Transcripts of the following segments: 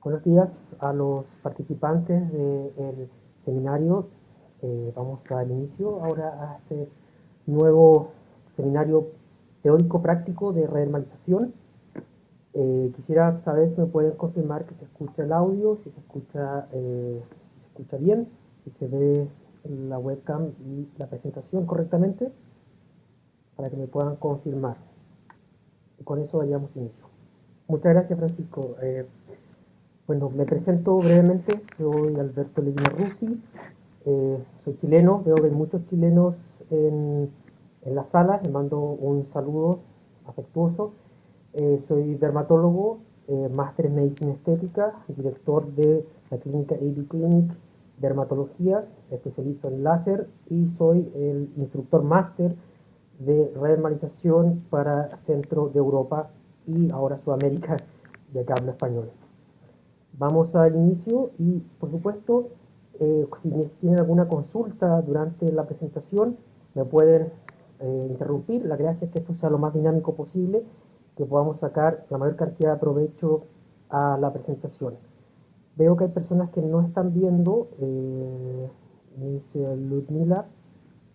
Buenos días a los participantes del seminario. Vamos a dar inicio ahora a este nuevo seminario teórico práctico de rehermalización. Quisiera saber si me pueden confirmar que se escucha el audio, si se escucha bien, si se ve la webcam y la presentación correctamente, para que me puedan confirmar. Y con eso vayamos inicio. Muchas gracias, Francisco. Bueno, me presento brevemente, soy Alberto Levina Rusi, soy chileno, veo que hay muchos chilenos en la sala, les mando un saludo afectuoso. Soy dermatólogo, máster en medicina estética, director de la clínica AB Clinic Dermatología, especialista en láser y soy el instructor máster de rehermalización para centro de Europa y ahora Sudamérica, de que habla español. Vamos al inicio y, por supuesto, si tienen alguna consulta durante la presentación, me pueden interrumpir. La gracia es que esto sea lo más dinámico posible, que podamos sacar la mayor cantidad de provecho a la presentación. Veo que hay personas que no están viendo, dice Ludmila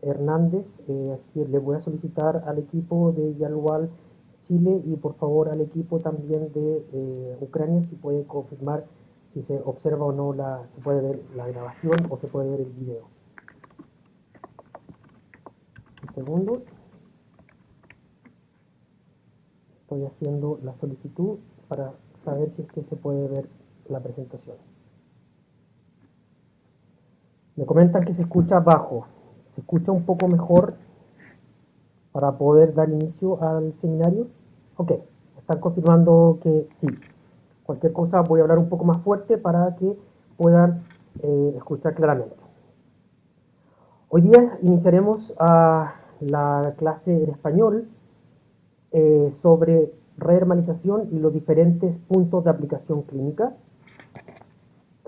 Hernández, así que le voy a solicitar al equipo de Yalual Chile y por favor al equipo también de Ucrania si puede confirmar si se observa o no, se puede ver la grabación o se puede ver el video. Un segundo. Estoy haciendo la solicitud para saber si es que se puede ver la presentación. Me comentan que se escucha bajo. ¿Se escucha un poco mejor para poder dar inicio al seminario? Ok, están confirmando que sí. Cualquier cosa voy a hablar un poco más fuerte para que puedan escuchar claramente. Hoy día iniciaremos la clase en español sobre rehermalización y los diferentes puntos de aplicación clínica.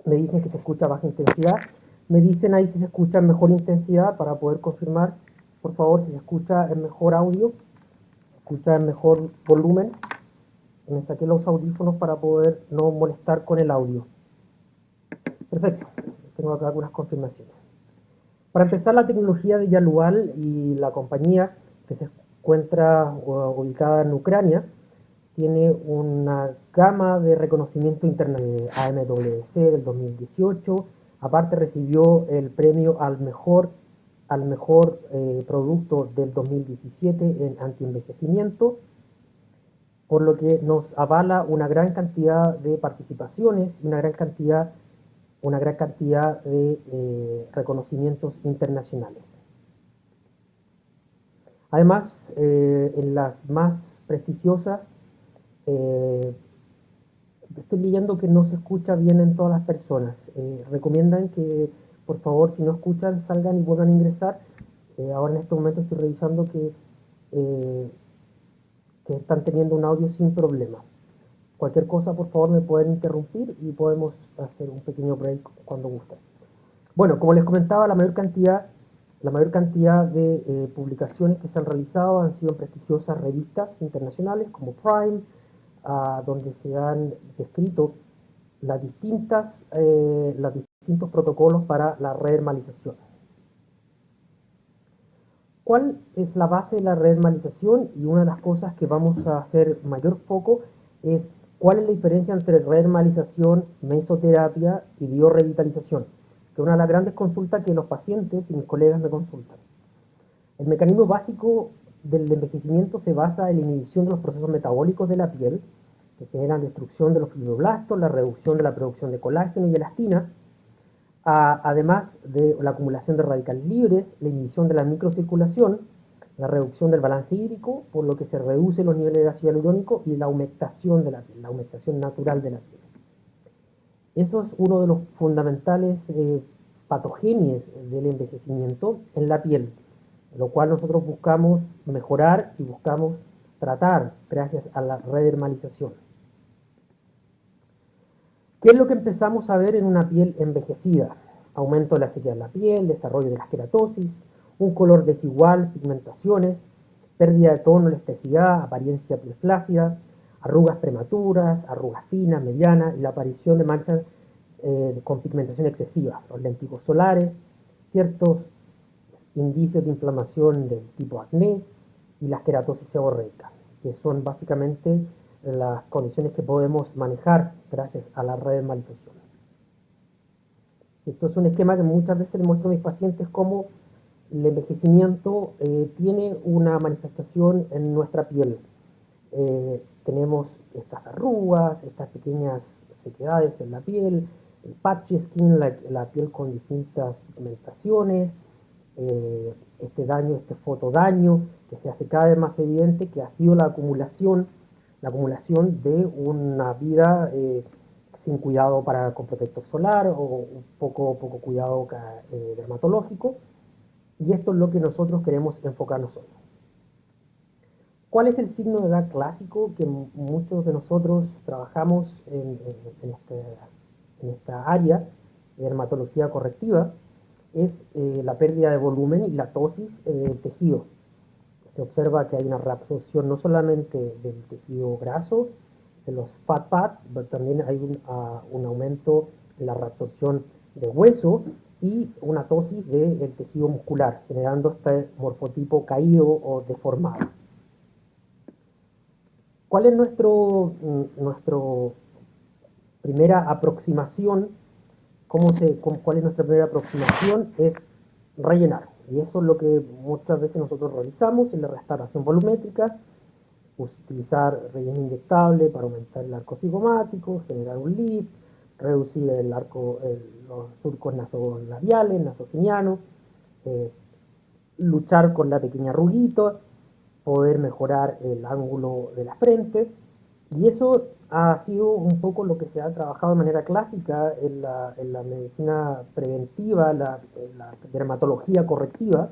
Me dicen que se escucha a baja intensidad. Me dicen ahí si se escucha en mejor intensidad para poder confirmar, por favor, si se escucha en mejor audio, escucha en mejor volumen. Me saqué los audífonos para poder no molestar con el audio. Perfecto, tengo acá algunas confirmaciones. Para empezar, la tecnología de Yalual y la compañía que se encuentra ubicada en Ucrania tiene una gama de reconocimiento internacional, AMWC del 2018, aparte recibió el premio al mejor producto del 2017 en antienvejecimiento, por lo que nos avala una gran cantidad de participaciones y una gran cantidad de reconocimientos internacionales. Además, en las más prestigiosas, estoy leyendo que no se escucha bien en todas las personas. Recomiendan que, por favor, si no escuchan, salgan y vuelvan a ingresar. Ahora en este momento estoy revisando que están teniendo un audio sin problema. Cualquier cosa, por favor, me pueden interrumpir y podemos hacer un pequeño break cuando gusten. Bueno, como les comentaba, la mayor cantidad de publicaciones que se han realizado han sido en prestigiosas revistas internacionales como Prime, donde se han descrito los distintos protocolos para la rehermalización. ¿Cuál es la base de la rehermalización? Y una de las cosas que vamos a hacer mayor foco es cuál es la diferencia entre rehermalización, mesoterapia y biorrevitalización, que es una de las grandes consultas que los pacientes y mis colegas me consultan. El mecanismo básico del envejecimiento se basa en la inhibición de los procesos metabólicos de la piel, que generan destrucción de los fibroblastos, la reducción de la producción de colágeno y elastina, además de la acumulación de radicales libres, la inhibición de la microcirculación, la reducción del balance hídrico, por lo que se reducen los niveles de ácido hialurónico y la humectación de la piel, la humectación natural de la piel. Eso es uno de los fundamentales patogenias del envejecimiento en la piel, lo cual nosotros buscamos mejorar y buscamos tratar gracias a la redermalización. ¿Qué es lo que empezamos a ver en una piel envejecida? Aumento de la sequedad de la piel, desarrollo de la queratosis, un color desigual, pigmentaciones, pérdida de tono, elasticidad, apariencia piel flácida, arrugas prematuras, arrugas finas, medianas y la aparición de manchas con pigmentación excesiva, los lentigos solares, ciertos indicios de inflamación del tipo acné y la queratosis seborreica, que son básicamente las condiciones que podemos manejar gracias a la redermalización. Esto es un esquema que muchas veces les muestro a mis pacientes cómo el envejecimiento tiene una manifestación en nuestra piel. Tenemos estas arrugas, estas pequeñas sequedades en la piel, el patchy skin, la piel con distintas pigmentaciones, este daño, este fotodaño que se hace cada vez más evidente, que ha sido la acumulación de una vida sin cuidado con protector solar o poco cuidado dermatológico, y esto es lo que nosotros queremos enfocarnos hoy. ¿Cuál es el signo de edad clásico que muchos de nosotros trabajamos en esta área de dermatología correctiva? Es la pérdida de volumen y la ptosis del tejido. Se observa que hay una reabsorción no solamente del tejido graso, de los fat pads, pero también hay un aumento en la reabsorción de hueso y una ptosis del tejido muscular, generando este morfotipo caído o deformado. ¿Cuál es nuestra primera aproximación? ¿Cuál es nuestra primera aproximación? Es rellenar. Y eso es lo que muchas veces nosotros realizamos en la restauración volumétrica. Utilizar relleno inyectable para aumentar el arco cigomático, generar un lift, reducir los surcos nasolabiales, nasogenianos, luchar con la pequeña arruguita, poder mejorar el ángulo de la frente, y eso ha sido un poco lo que se ha trabajado de manera clásica en la medicina preventiva, la dermatología correctiva,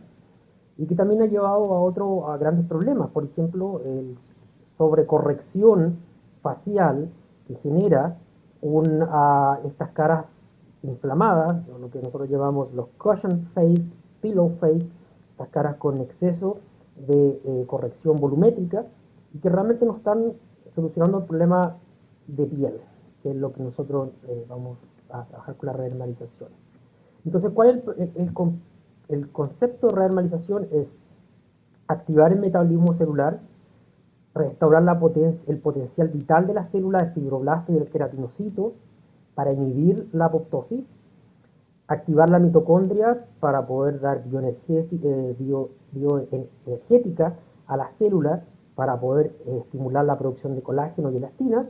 y que también ha llevado a grandes problemas. Por ejemplo, el sobrecorrección facial que genera estas caras inflamadas, o lo que nosotros llamamos los cushion face, pillow face, estas caras con exceso de corrección volumétrica, y que realmente no están solucionando el problema de piel, que es lo que nosotros vamos a trabajar con la redermalización. Entonces, ¿cuál es el concepto de redermalización? Es activar el metabolismo celular, restaurar el potencial vital de las células del fibroblasto y del queratinocito para inhibir la apoptosis, activar la mitocondria para poder dar bioenergética a las células para poder estimular la producción de colágeno y elastina,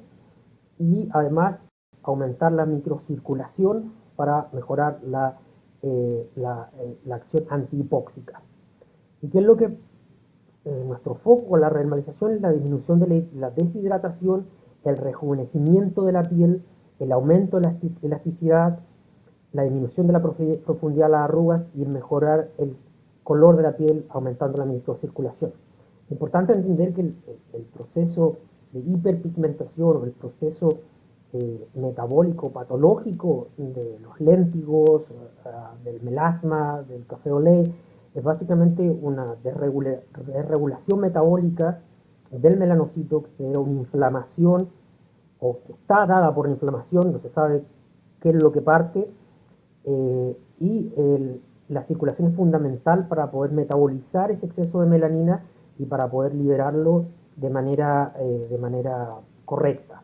y además aumentar la microcirculación para mejorar la acción antihipóxica. ¿Y qué es lo que nuestro foco con la redermalización? Es la disminución de la deshidratación, el rejuvenecimiento de la piel, el aumento de la elasticidad, la disminución de la profundidad de las arrugas y mejorar el color de la piel aumentando la microcirculación. Es importante entender que el proceso de hiperpigmentación o el proceso metabólico patológico de los léntigos, del melasma, del café olé, es básicamente una desregulación metabólica del melanocito que genera una inflamación, o que está dada por inflamación, no se sabe qué es lo que parte, y la circulación es fundamental para poder metabolizar ese exceso de melanina y para poder liberarlo de manera correcta.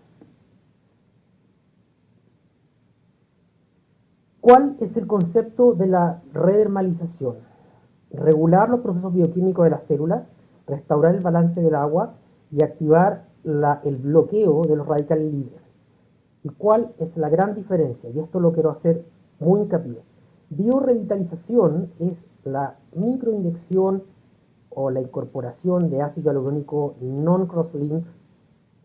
¿Cuál es el concepto de la redermalización? Regular los procesos bioquímicos de las células, restaurar el balance del agua y activar el bloqueo de los radicales libres. ¿Y cuál es la gran diferencia? Y esto lo quiero hacer muy hincapié. Biorevitalización es la microinyección o la incorporación de ácido hialurónico non-crosslink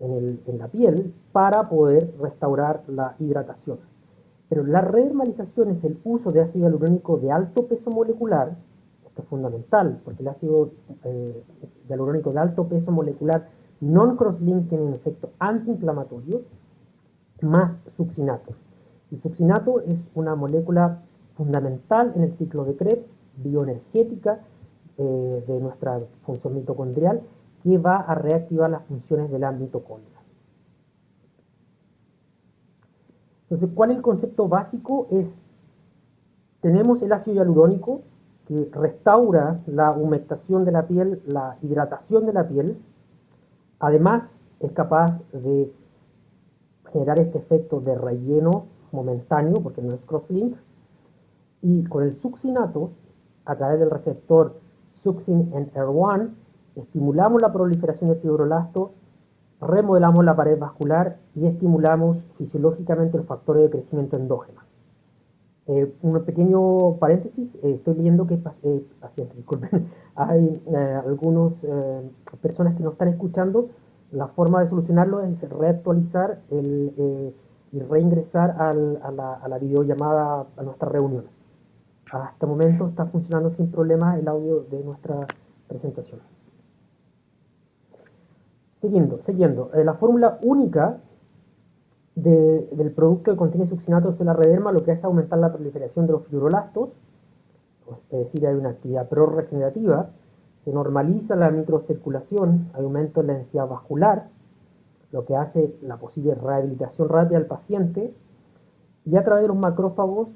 en la piel para poder restaurar la hidratación. Pero la redermalización es el uso de ácido hialurónico de alto peso molecular. Esto es fundamental, porque el ácido hialurónico de alto peso molecular non-crosslink tiene un efecto antiinflamatorio, más succinato. El succinato es una molécula fundamental en el ciclo de Krebs, bioenergética de nuestra función mitocondrial, que va a reactivar las funciones de la mitocondria. Entonces, ¿cuál es el concepto básico? Tenemos el ácido hialurónico que restaura la humectación de la piel, la hidratación de la piel. Además, es capaz de generar este efecto de relleno momentáneo, porque no es crosslink. Y con el succinato, a través del receptor Succin NR1, estimulamos la proliferación de fibroblastos, remodelamos la pared vascular y estimulamos fisiológicamente los factores de crecimiento endógeno. Un pequeño paréntesis, estoy leyendo que pacientes, disculpen, hay algunas personas que nos están escuchando. La forma de solucionarlo es reactualizar y reingresar a la videollamada, a nuestra reunión. Hasta el momento está funcionando sin problema el audio de nuestra presentación. Siguiendo, la fórmula única del producto que contiene succinato de la rederma lo que hace es aumentar la proliferación de los fibroblastos, es decir, hay una actividad prorregenerativa, se normaliza la microcirculación, hay aumento en la densidad vascular, lo que hace la posible rehabilitación rápida del paciente, y a través de los macrófagos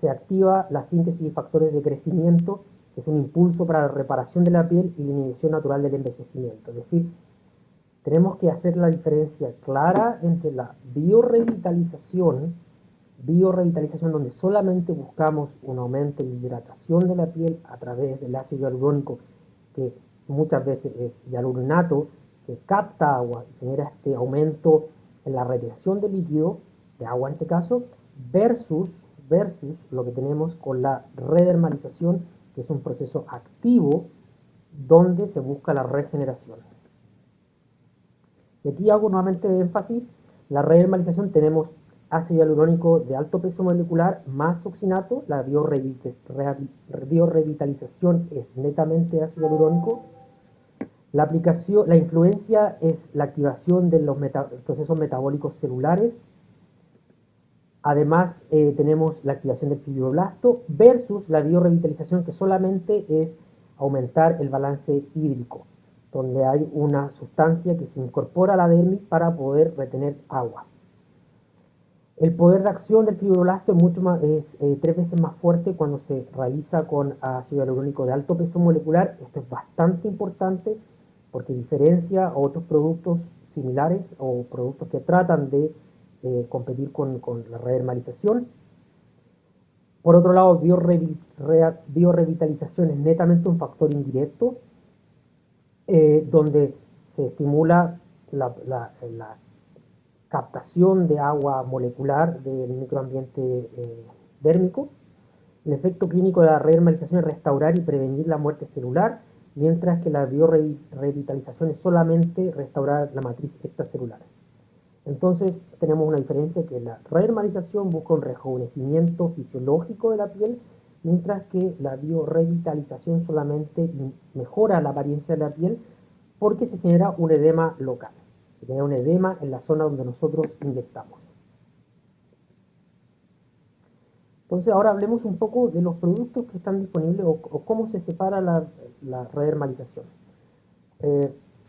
se activa la síntesis de factores de crecimiento, que es un impulso para la reparación de la piel y la inhibición natural del envejecimiento. Es decir, tenemos que hacer la diferencia clara entre la biorrevitalización donde solamente buscamos un aumento en la hidratación de la piel a través del ácido hialurónico, que muchas veces es hialuronato, que capta agua y genera este aumento en la retención de líquido, de agua en este caso, versus lo que tenemos con la redermalización, que es un proceso activo donde se busca la regeneración. Y aquí hago nuevamente énfasis, la redermalización tenemos ácido hialurónico de alto peso molecular más succinato, la biorrevitalización es netamente ácido hialurónico, la influencia es la activación de los procesos metabólicos celulares, además tenemos la activación del fibroblasto versus la biorrevitalización que solamente es aumentar el balance hídrico, donde hay una sustancia que se incorpora a la dermis para poder retener agua. El poder de acción del fibroblasto es 3 veces más fuerte cuando se realiza con ácido hialurónico de alto peso molecular. Esto es bastante importante porque diferencia a otros productos similares o productos que tratan de competir con la redermalización. Por otro lado, biorrevitalización es netamente un factor indirecto, donde se estimula la captación de agua molecular del microambiente dérmico. El efecto clínico de la redermalización es restaurar y prevenir la muerte celular, mientras que la biorrevitalización es solamente restaurar la matriz extracelular. Entonces tenemos una diferencia que la redermalización busca un rejuvenecimiento fisiológico de la piel, mientras que la biorrevitalización solamente mejora la apariencia de la piel porque se genera un edema local. Se genera un edema en la zona donde nosotros inyectamos. Entonces ahora hablemos un poco de los productos que están disponibles o cómo se separa la redermalización.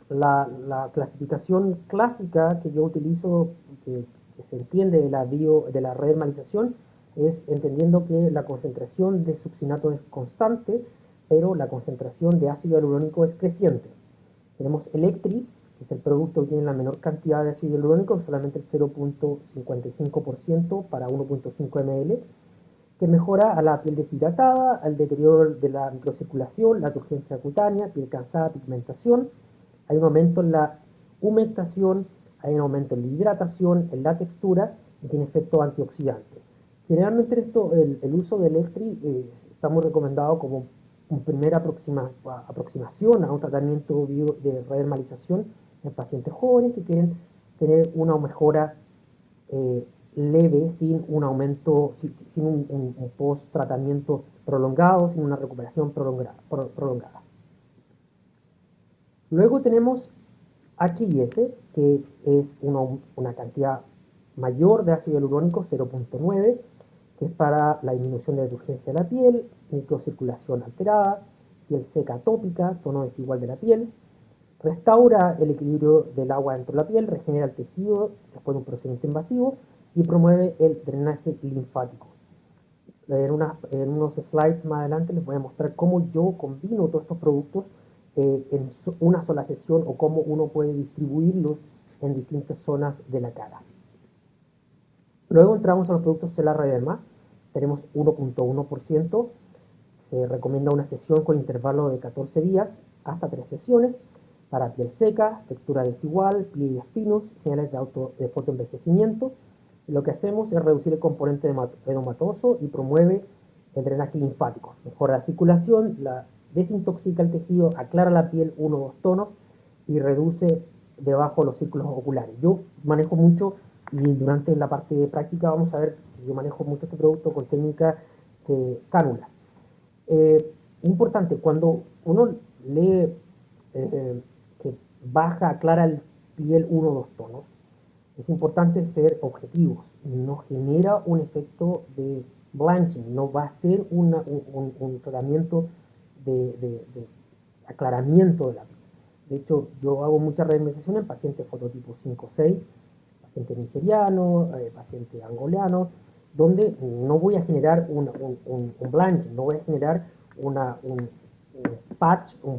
La clasificación clásica que yo utilizo, que se entiende de la redermalización, es entendiendo que la concentración de succinato es constante, pero la concentración de ácido hialurónico es creciente. Tenemos Electri, que es el producto que tiene la menor cantidad de ácido hialurónico, solamente el 0.55% para 1.5 ml, que mejora a la piel deshidratada, al deterioro de la microcirculación, la turgencia cutánea, piel cansada, pigmentación. Hay un aumento en la humectación, hay un aumento en la hidratación, en la textura y tiene efecto antioxidante. Generalmente el uso del Electri está muy recomendado como una primera aproximación a un tratamiento de redermalización en pacientes jóvenes que quieren tener una mejora leve, sin un aumento, sin un post-tratamiento prolongado, sin una recuperación prolongada. Luego tenemos HIS, que es una cantidad mayor de ácido hialurónico, 0.9, que es para la disminución de la turgencia de la piel, microcirculación alterada, piel seca atópica, tono desigual de la piel, restaura el equilibrio del agua dentro de la piel, regenera el tejido después de un procedimiento invasivo y promueve el drenaje linfático. En unos slides más adelante les voy a mostrar cómo yo combino todos estos productos en una sola sesión o cómo uno puede distribuirlos en distintas zonas de la cara. Luego entramos a los productos Celarra Derma. Tenemos 1.1%. Se recomienda una sesión con intervalo de 14 días hasta 3 sesiones para piel seca, textura desigual, pliegues finos, señales de fotoenvejecimiento. Lo que hacemos es reducir el componente edematoso y promueve el drenaje linfático. Mejora la circulación, la desintoxica el tejido, aclara la piel 1 o 2 tonos y reduce debajo los círculos oculares. Yo manejo mucho y durante la parte de práctica vamos a ver que yo manejo mucho este producto con técnica de cánula. Importante, cuando uno lee que baja, aclara el piel 1 o 2 tonos, es importante ser objetivos. No genera un efecto de blanching, no va a ser un tratamiento de aclaramiento de la piel. De hecho, yo hago mucha redimerización en pacientes fototipo 5-6, paciente nigeriano, paciente angolano, donde no voy a generar un blanching, no voy a generar un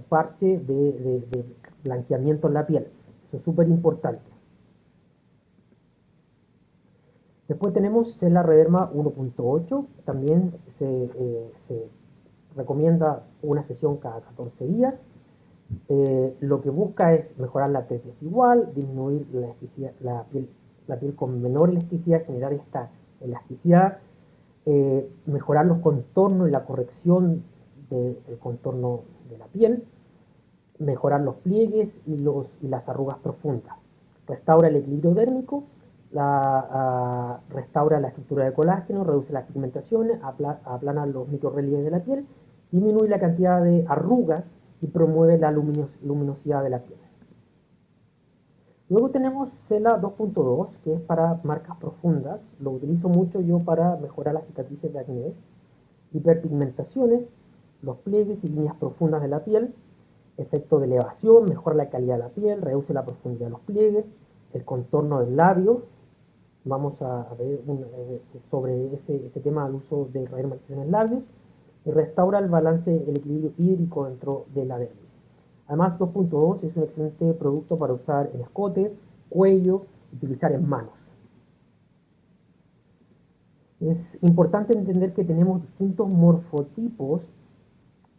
parche de blanqueamiento en la piel. Eso es súper importante. Después tenemos Celarra Derma 1.8, también se recomienda una sesión cada 14 días. Lo que busca es mejorar la tez desigual, disminuir la piel con menor elasticidad, generar esta elasticidad, mejorar los contornos y la corrección del contorno de la piel, mejorar los pliegues y las arrugas profundas. Restaura el equilibrio dérmico, restaura la estructura de colágeno, reduce las pigmentaciones, aplana los microrrelieves de la piel, disminuye la cantidad de arrugas y promueve la luminosidad de la piel. Luego tenemos Cela 2.2, que es para marcas profundas. Lo utilizo mucho yo para mejorar las cicatrices de acné, hiperpigmentaciones, los pliegues y líneas profundas de la piel, efecto de elevación, mejora la calidad de la piel, reduce la profundidad de los pliegues, el contorno del labio. Vamos a ver sobre ese tema al uso de redimerización en labios, y restaura el balance, el equilibrio hídrico dentro de la dermis. Además, 2.2 es un excelente producto para usar en escote, cuello, utilizar en manos. Es importante entender que tenemos distintos morfotipos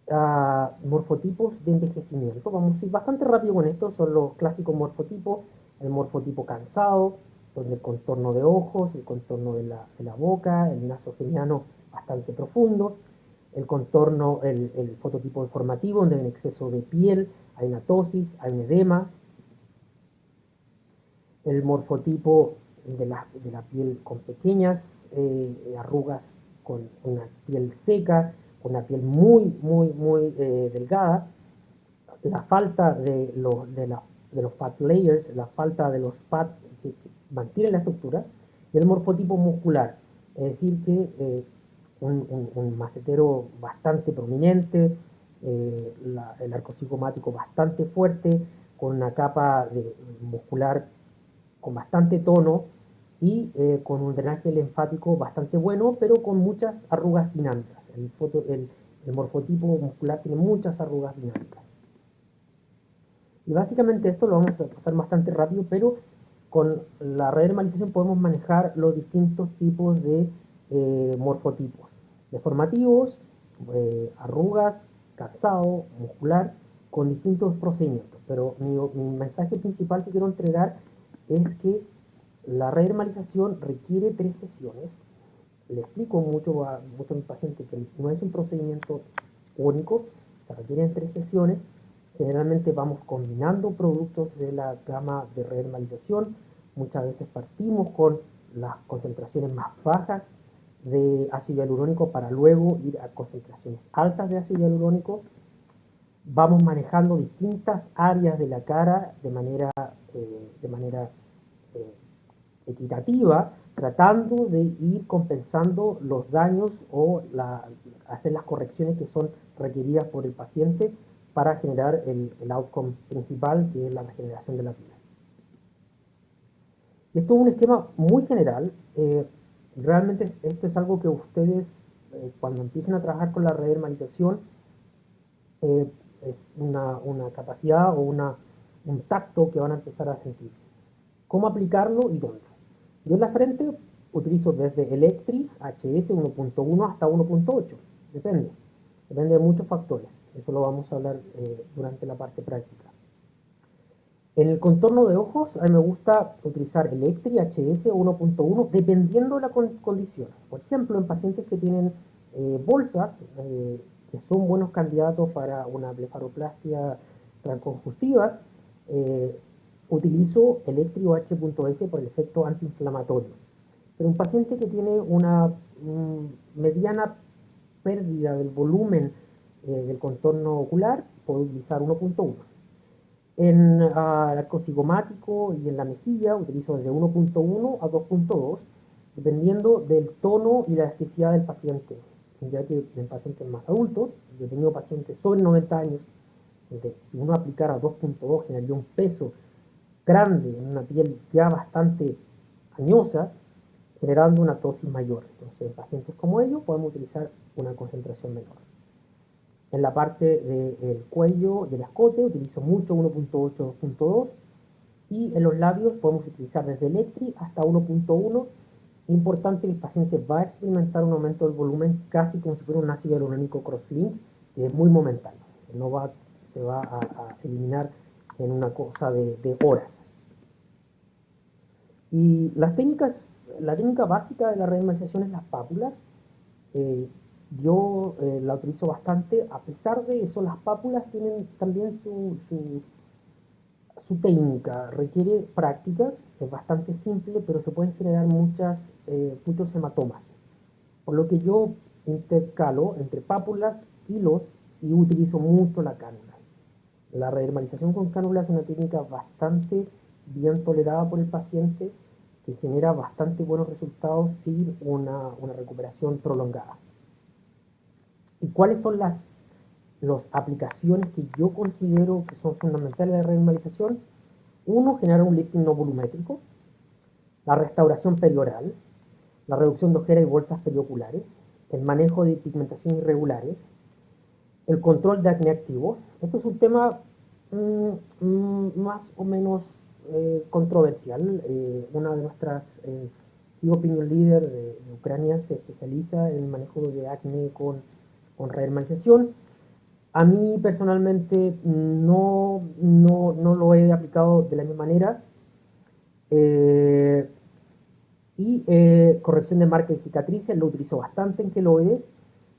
de envejecimiento. Vamos a ir bastante rápido con esto. Son los clásicos morfotipos: el morfotipo cansado, donde el contorno de ojos, el contorno de la boca, el nasogeniano bastante profundo, el contorno, el fototipo deformativo, donde hay un exceso de piel, hay una tosis, hay un edema, el morfotipo de la piel con pequeñas arrugas, con una piel seca, con una piel muy delgada, la falta de los fat layers, la falta de los fats que mantienen la estructura, y el morfotipo muscular, es decir que un macetero bastante prominente, el arco cigomático bastante fuerte, con una capa muscular con bastante tono y con un drenaje linfático bastante bueno, pero con muchas arrugas dinámicas. El morfotipo muscular tiene muchas arrugas dinámicas. Y básicamente esto lo vamos a pasar bastante rápido, pero con la redermalización podemos manejar los distintos tipos de morfotipos. Deformativos, arrugas, cansado, muscular, con distintos procedimientos. Pero mi mensaje principal que quiero entregar es que la redermalización requiere 3 sesiones. Le explico mucho a mis pacientes que no es un procedimiento único, se requieren 3 sesiones. Generalmente vamos combinando productos de la gama de redermalización. Muchas veces partimos con las concentraciones más bajas de ácido hialurónico para luego ir a concentraciones altas de ácido hialurónico. Vamos manejando distintas áreas de la cara de manera equitativa, tratando de ir compensando los daños o hacer las correcciones que son requeridas por el paciente para generar el outcome principal, que es la regeneración de la piel. Y esto es un esquema muy general. Realmente esto es algo que ustedes, cuando empiecen a trabajar con la redermalización, es una capacidad o un tacto que van a empezar a sentir. ¿Cómo aplicarlo y dónde? Yo en la frente utilizo desde Electri HS 1.1 hasta 1.8. Depende de muchos factores. Eso lo vamos a hablar durante la parte práctica. En el contorno de ojos, a mí me gusta utilizar Electri HS 1.1 dependiendo de la condición. Por ejemplo, en pacientes que tienen bolsas, que son buenos candidatos para una blefaroplastia transconjuntiva, utilizo Electri o H.S por el efecto antiinflamatorio. Pero un paciente que tiene una mediana pérdida del volumen del contorno ocular, puedo utilizar 1.1. En el arco cigomático y en la mejilla utilizo desde 1.1 a 2.2, dependiendo del tono y la elasticidad del paciente. Ya que en pacientes más adultos, yo he tenido pacientes sobre 90 años, donde si uno aplicara 2.2 generaría un peso grande en una piel ya bastante añosa, generando una tosis mayor. Entonces, en pacientes como ellos podemos utilizar una concentración menor. En la parte del cuello, del escote, utilizo mucho 1.8, 2.2 y en los labios podemos utilizar desde Electri hasta 1.1. Importante que el paciente va a experimentar un aumento del volumen casi como si fuera un ácido hialurónico crosslink, que es muy momentáneo, se va a eliminar en una cosa de horas. Y la técnica básica de la redermalización es las pápulas. Yo la utilizo bastante. A pesar de eso, las pápulas tienen también su técnica. Requiere práctica, es bastante simple, pero se pueden generar muchos hematomas. Por lo que yo intercalo entre pápulas, hilos y utilizo mucho la cánula. La redermalización con cánula es una técnica bastante bien tolerada por el paciente que genera bastante buenos resultados y una recuperación prolongada. ¿Y cuáles son las aplicaciones que yo considero que son fundamentales de la renormalización? Uno, generar un lifting no volumétrico, la restauración perioral, la reducción de ojeras y bolsas perioculares, el manejo de pigmentación irregulares, el control de acné activo. Esto es un tema más o menos controversial. Una de nuestras opinion leader de Ucrania se especializa en el manejo de acné con redermalización. A mí personalmente no lo he aplicado de la misma manera. Corrección de marcas y cicatrices lo utilizo bastante en queloides,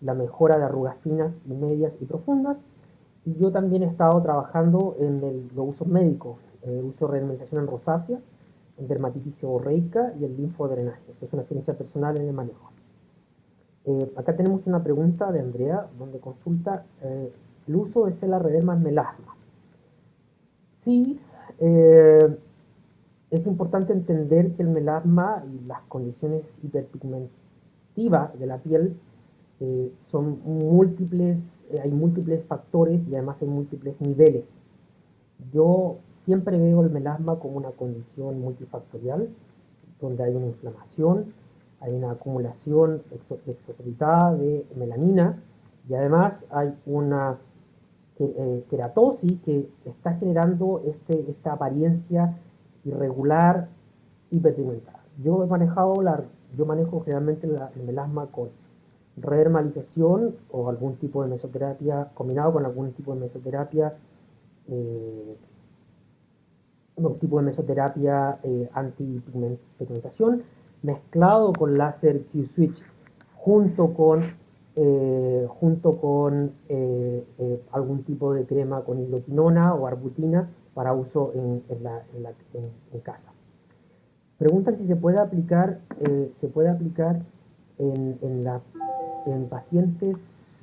la mejora de arrugas finas y medias y profundas. Y yo también he estado trabajando en los usos médicos, uso de redermalización en rosácea, en dermatitis seborreica y el linfodrenaje. Esto es una experiencia personal en el manejo. Acá tenemos una pregunta de Andrea, donde consulta el uso de cela rederma en melasma. Sí, es importante entender que el melasma y las condiciones hiperpigmentivas de la piel son múltiples, hay múltiples factores y además hay múltiples niveles. Yo siempre veo el melasma como una condición multifactorial, donde hay una inflamación, hay una acumulación exosorbitada de melanina y además hay una queratosis que está generando esta apariencia irregular, hiperpigmentada. Yo manejo generalmente el melasma con redermalización o algún tipo de mesoterapia, combinado con algún tipo de mesoterapia, antipigmentación, mezclado con láser Q-switch junto con algún tipo de crema con hidroquinona o arbutina para uso en casa. Preguntan si se puede aplicar en pacientes,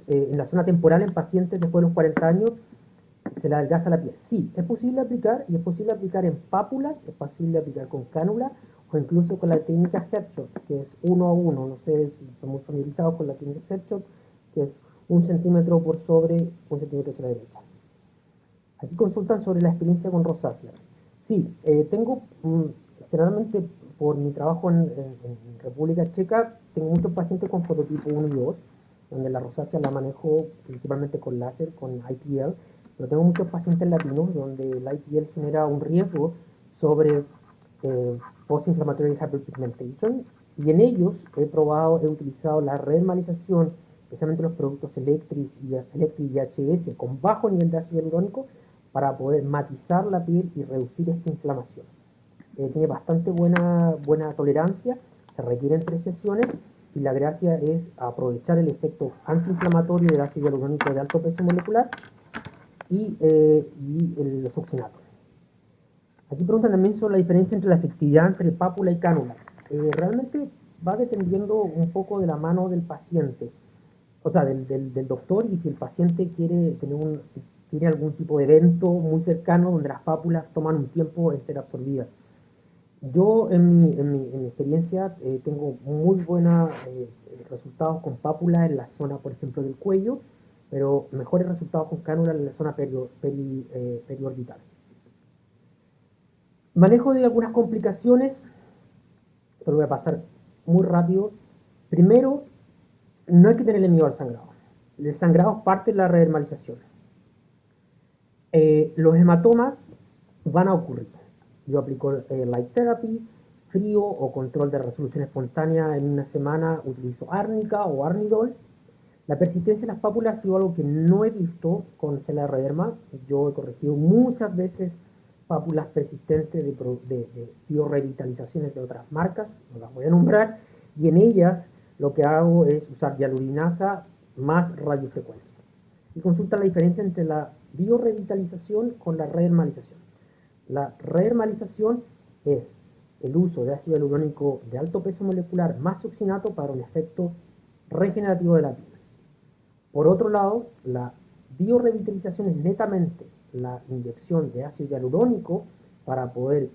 en la zona temporal en pacientes después de los 40 años, se le adelgaza la piel. Sí, es posible aplicar y es posible aplicar en pápulas, es posible aplicar con cánula o incluso con la técnica Headshot, que es 1 a 1. No sé si están muy familiarizados con la técnica Headshot, que es 1 centímetro por sobre 1 centímetro hacia la derecha. Aquí consultan sobre la experiencia con rosácea. Sí, tengo generalmente por mi trabajo en República Checa, tengo muchos pacientes con fototipo 1 y 2, donde la rosácea la manejo principalmente con láser, con IPL, pero tengo muchos pacientes latinos donde el IPL genera un riesgo sobre post-inflammatory hyperpigmentation, y en ellos he utilizado la redermalización, especialmente los productos Electris y HS con bajo nivel de ácido hialurónico, para poder matizar la piel y reducir esta inflamación. Tiene bastante buena tolerancia, se requieren 3 sesiones, y la gracia es aprovechar el efecto antiinflamatorio del ácido hialurónico de alto peso molecular y los oxinatos. Aquí preguntan también sobre la diferencia entre la efectividad entre pápula y cánula. Realmente va dependiendo un poco de la mano del paciente, o sea, del doctor, y si el paciente quiere tiene algún tipo de evento muy cercano donde las pápulas toman un tiempo en ser absorbidas. Yo en mi experiencia tengo muy buenos resultados con pápulas en la zona, por ejemplo, del cuello, pero mejores resultados con cánula en la zona periorbital. Manejo de algunas complicaciones, te lo voy a pasar muy rápido. Primero, no hay que tenerle miedo al sangrado. El sangrado es parte de la redermalización. Los hematomas van a ocurrir. Yo aplico light therapy, frío o control de resolución espontánea en una semana, utilizo árnica o arnidol. La persistencia de las pápulas ha sido algo que no he visto con Celarderma. Yo he corregido muchas veces pápulas persistentes de biorevitalizaciones de otras marcas, no las voy a nombrar, y en ellas lo que hago es usar hialuronasa más radiofrecuencia. Y consulta la diferencia entre la biorevitalización con la redermalización. La redermalización es el uso de ácido hialurónico de alto peso molecular más oxinato para un efecto regenerativo de la piel. Por otro lado, la biorevitalización es netamente la inyección de ácido hialurónico para poder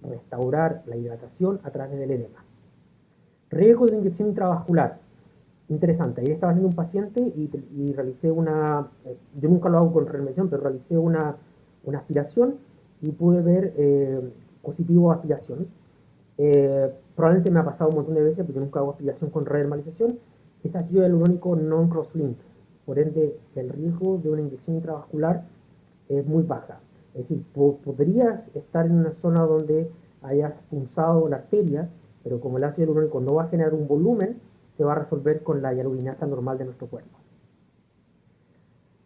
restaurar la hidratación a través del edema. Riesgo de inyección intravascular. Interesante, ayer estaba viendo un paciente y realicé yo nunca lo hago con reanimación, pero realicé una aspiración y pude ver positivo a aspiración. Probablemente me ha pasado un montón de veces porque nunca hago aspiración con redermalización. Es ácido hialurónico non-cross-link, por ende el riesgo de una inyección intravascular es muy baja. Es decir, podrías estar en una zona donde hayas punzado la arteria, pero como el ácido hialurónico no va a generar un volumen, se va a resolver con la hialuronasa normal de nuestro cuerpo.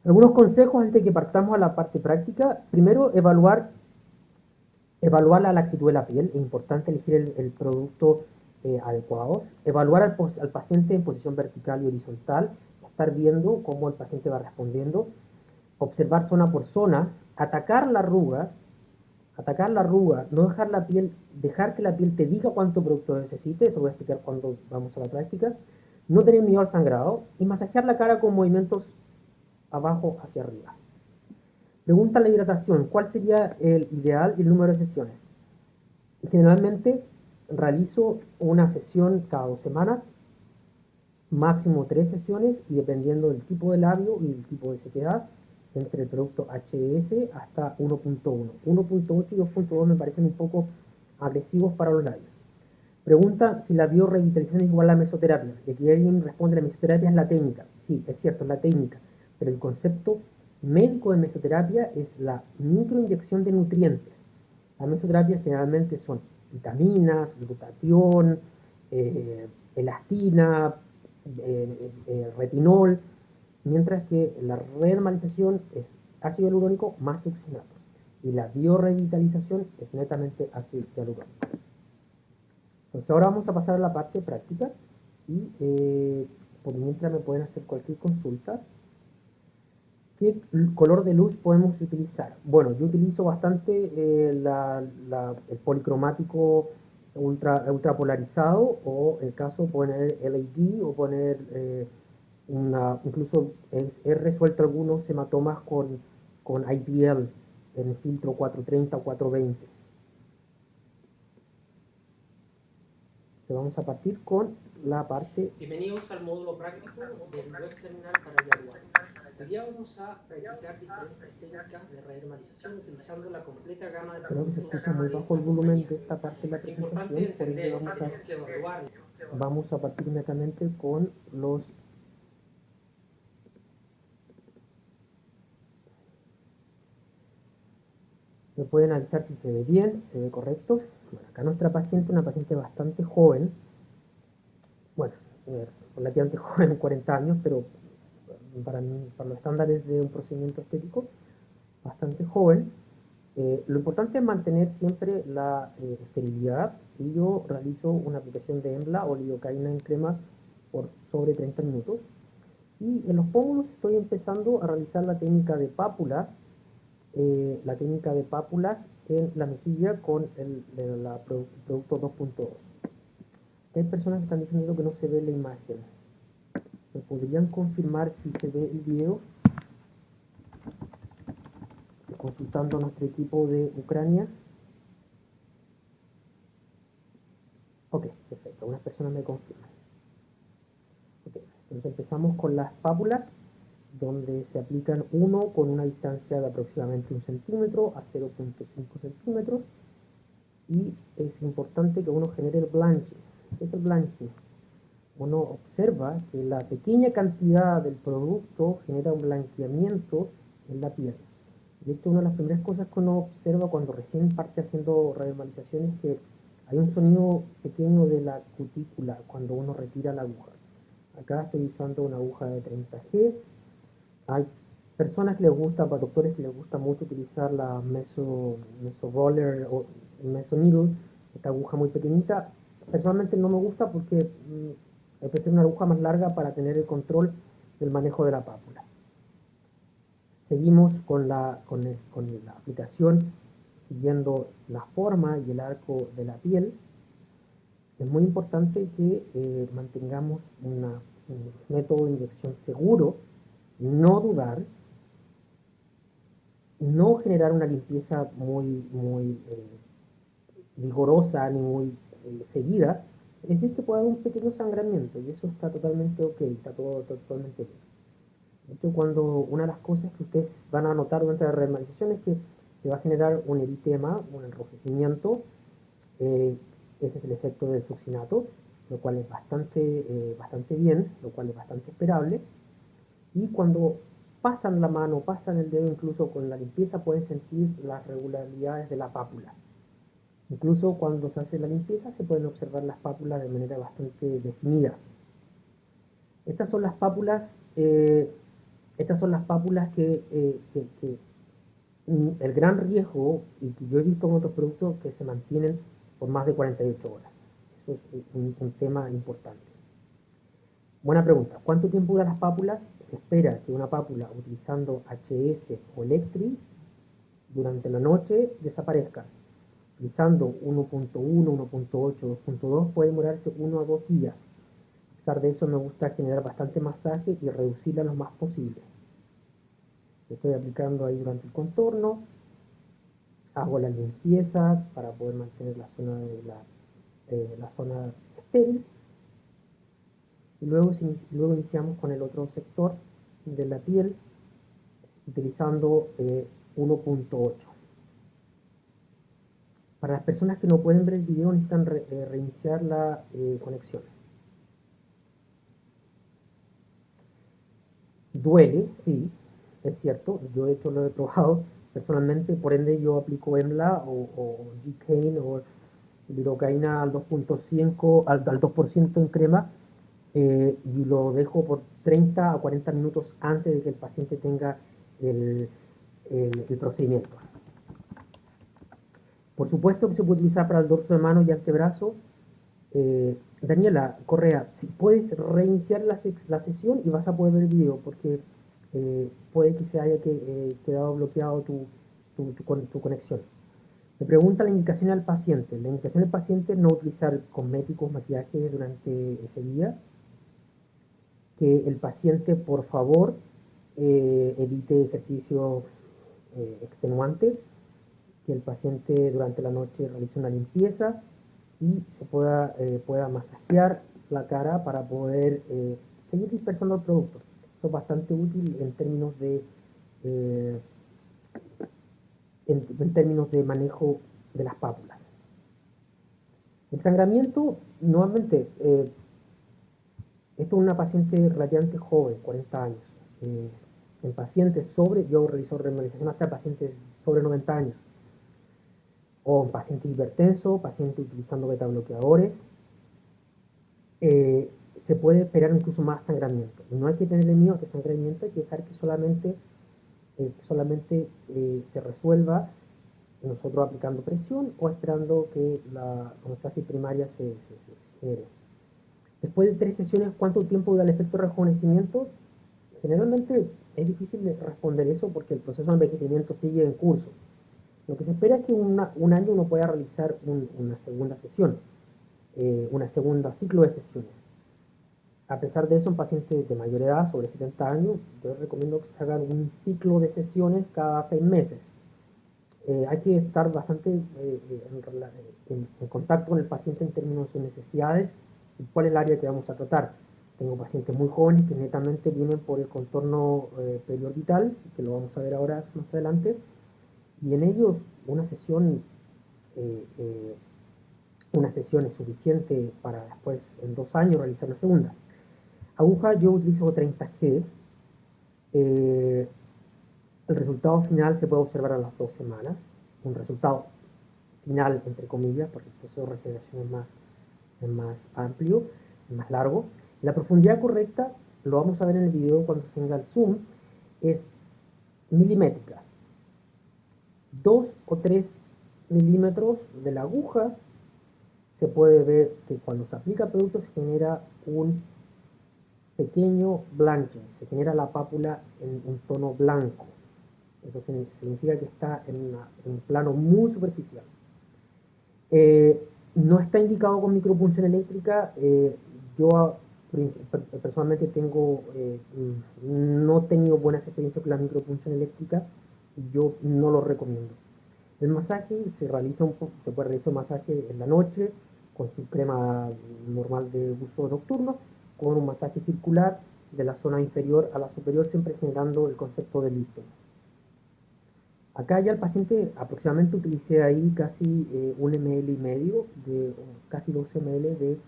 Algunos consejos antes de que partamos a la parte práctica. Primero, evaluar la laxitud de la piel. Es importante elegir el producto adecuado. Evaluar al paciente en posición vertical y horizontal. Estar viendo cómo el paciente va respondiendo. Observar zona por zona. Atacar la arruga, no dejar que la piel te diga cuánto producto necesite. Eso voy a explicar cuando vamos a la práctica. No tener miedo al sangrado y masajear la cara con movimientos abajo hacia arriba. Pregunta la hidratación. ¿Cuál sería el ideal y el número de sesiones? Generalmente realizo una sesión cada 2 semanas, máximo 3 sesiones, y dependiendo del tipo de labio y el tipo de sequedad, entre el producto HS hasta 1.1. 1.8 y 2.2 me parecen un poco agresivos para los labios. Pregunta si la biorevitalización es igual a la mesoterapia. Y aquí alguien responde: la mesoterapia es la técnica. Sí, es cierto, es la técnica, pero el concepto médico de mesoterapia es la microinyección de nutrientes. Las mesoterapias generalmente son vitaminas, glutatión, elastina, retinol, mientras que la redermalización es ácido hialurónico más oxinato y la biorevitalización es netamente ácido hialurónico. Entonces ahora vamos a pasar a la parte práctica y por mientras me pueden hacer cualquier consulta. ¿Qué color de luz podemos utilizar? Bueno, yo utilizo bastante el policromático ultra polarizado, o en el caso poner LED o poner incluso he resuelto algunos hematomas con IPL en filtro 430 o 420. Entonces vamos a partir con la parte. Bienvenidos al módulo práctico del web seminar para Yaruan. Hoy día vamos a practicar diferentes técnicas de rehermalización utilizando la completa gama de Creo que se productos escucha muy de bajo el volumen de esta parte de la Es importante presentación, por ello entender que tenemos que evaluar. vamos a partir inmediatamente con los me pueden avisar si se ve bien, si se ve correcto. Bueno, acá nuestra paciente, una paciente bastante joven, bueno, relativamente joven, 40 años, pero para los estándares de un procedimiento estético, bastante joven. Lo importante es mantener siempre la esterilidad y yo realizo una aplicación de EMBLA o lidocaína en crema por sobre 30 minutos. Y en los pómulos estoy empezando a realizar la técnica de pápulas en la mejilla con el producto 2.2. Hay personas que están diciendo que no se ve la imagen. ¿Me podrían confirmar si se ve el video? Consultando a nuestro equipo de Ucrania. Ok, perfecto. Unas personas me confirman. Ok, entonces empezamos con las pápulas, donde se aplican uno con una distancia de aproximadamente 1 centímetro a 0.5 centímetros. Y es importante que uno genere el blanching. ¿Qué es el blanching? Uno observa que la pequeña cantidad del producto genera un blanqueamiento en la piel. De hecho, una de las primeras cosas que uno observa cuando recién parte haciendo rehermalización es que hay un sonido pequeño de la cutícula cuando uno retira la aguja. Acá estoy usando una aguja de 30G. Hay personas que les gusta, para doctores que les gusta mucho utilizar la meso roller o meso needle, esta aguja muy pequeñita. Personalmente no me gusta porque prefiero una aguja más larga para tener el control del manejo de la pápula. Seguimos con la aplicación siguiendo la forma y el arco de la piel. Es muy importante que mantengamos un método de inyección seguro, no dudar, no generar una limpieza muy vigorosa ni muy seguida. Es decir, que puede haber un pequeño sangramiento y eso está totalmente ok, está todo totalmente bien. De hecho, una de las cosas que ustedes van a notar durante la rehermalización es que se va a generar un eritema, un enrojecimiento. Ese es el efecto del succinato, lo cual es bastante bien, lo cual es bastante esperable. Y cuando pasan la mano, pasan el dedo incluso con la limpieza, pueden sentir las regularidades de la pápula. Incluso cuando se hace la limpieza se pueden observar las pápulas de manera bastante definidas. Estas son las pápulas, que el gran riesgo y que yo he visto en otros productos que se mantienen por más de 48 horas. Eso es un tema importante. Buena pregunta. ¿Cuánto tiempo duran las pápulas? Se espera que una pápula utilizando HS o Electri durante la noche desaparezca. Utilizando 1.1, 1.8, 2.2 puede demorarse 1 a 2 días. A pesar de eso me gusta generar bastante masaje y reducirla lo más posible. Estoy aplicando ahí durante el contorno. Hago la limpieza para poder mantener la zona la zona estéril. Y luego iniciamos con el otro sector de la piel utilizando 1.8. Para las personas que no pueden ver el video necesitan reiniciar la conexión. Duele, sí, es cierto, yo de hecho lo he probado personalmente, por ende yo aplico EMLA o G-Cane o lidocaína al 2.5, al 2% en crema y lo dejo por 30 a 40 minutos antes de que el paciente tenga el procedimiento. Por supuesto que se puede utilizar para el dorso de mano y antebrazo. Daniela Correa, si puedes reiniciar la sesión y vas a poder ver el video porque puede que se haya quedado bloqueado tu conexión. Me pregunta la indicación al paciente. La indicación al paciente es no utilizar cosméticos, maquillaje durante ese día. Que el paciente, por favor, evite ejercicio extenuante. Que el paciente durante la noche realice una limpieza y se pueda masajear la cara para poder seguir dispersando el producto. Esto es bastante útil en términos en términos de manejo de las pápulas. El sangramiento, nuevamente, esto es una paciente relativamente joven, 40 años. En pacientes yo realizo renormalización hasta pacientes sobre 90 años. O en paciente hipertenso, paciente utilizando beta bloqueadores. Se puede esperar incluso más sangramiento. No hay que tenerle miedo a este sangramiento, hay que dejar que solamente se resuelva nosotros aplicando presión o esperando que la homeostasis primaria se genere. Después de 3 sesiones, ¿cuánto tiempo da el efecto de rejuvenecimiento? Generalmente es difícil de responder eso porque el proceso de envejecimiento sigue en curso. Lo que se espera es que un año uno pueda realizar una segunda sesión, una segunda ciclo de sesiones. A pesar de eso, en pacientes de mayor edad, sobre 70 años, yo recomiendo que se hagan un ciclo de sesiones cada 6 meses. Hay que estar bastante en contacto con el paciente en términos de sus necesidades y cuál es el área que vamos a tratar. Tengo pacientes muy jóvenes que netamente vienen por el contorno periorbital, que lo vamos a ver ahora más adelante, y en ellos una sesión es suficiente para después, en 2 años, realizar la segunda. Aguja yo utilizo 30G. El resultado final se puede observar a las 2 semanas. Un resultado final, entre comillas, porque el proceso de regeneración es más amplio, es más largo. La profundidad correcta, lo vamos a ver en el video cuando se tenga el zoom, es milimétrica. 2 o 3 milímetros de la aguja, se puede ver que cuando se aplica el producto se genera un pequeño blanching, se genera la pápula en un tono blanco. Eso significa que está en un plano muy superficial. No está indicado con micropunción eléctrica. Yo personalmente no he tenido buenas experiencias con la micropunción eléctrica y yo no lo recomiendo. El masaje se puede realizar un masaje en la noche con su crema normal de uso nocturno, con un masaje circular de la zona inferior a la superior, siempre generando el concepto de lifting. Acá ya el paciente aproximadamente utilicé ahí casi 1 ml y medio, casi 12 ml de